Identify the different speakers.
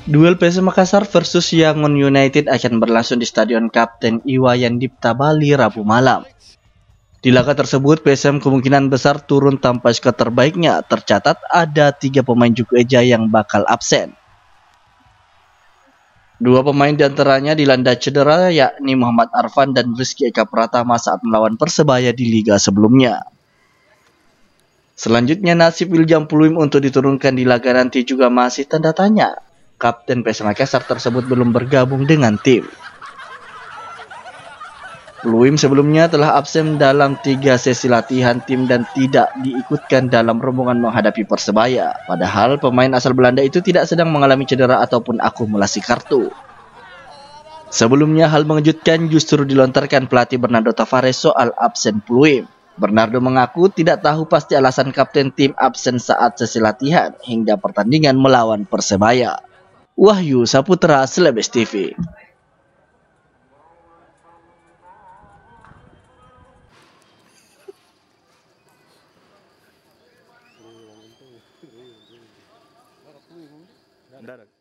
Speaker 1: Duel PSM Makassar versus Yangon United akan berlangsung di Stadion Kapten Iwayan Dipta Bali Rabu malam. Di laga tersebut, PSM kemungkinan besar turun tanpa skuad terbaiknya. Tercatat ada 3 pemain Jukueja yang bakal absen. 2 pemain diantaranya dilanda cedera, yakni Muhammad Arfan dan Rizky Eka Pratama saat melawan Persebaya di liga sebelumnya. Selanjutnya, nasib William Pluim untuk diturunkan di laga nanti juga masih tanda tanya. Kapten PSM Makassar tersebut belum bergabung dengan tim. Pluim sebelumnya telah absen dalam 3 sesi latihan tim dan tidak diikutkan dalam rombongan menghadapi Persebaya. Padahal pemain asal Belanda itu tidak sedang mengalami cedera ataupun akumulasi kartu. Sebelumnya hal mengejutkan justru dilontarkan pelatih Bernardo Tavares soal absen Pluim. Bernardo mengaku tidak tahu pasti alasan kapten tim absen saat sesi latihan hingga pertandingan melawan Persebaya. Wahyu Saputra, Selebes TV.
Speaker 2: Mendarat.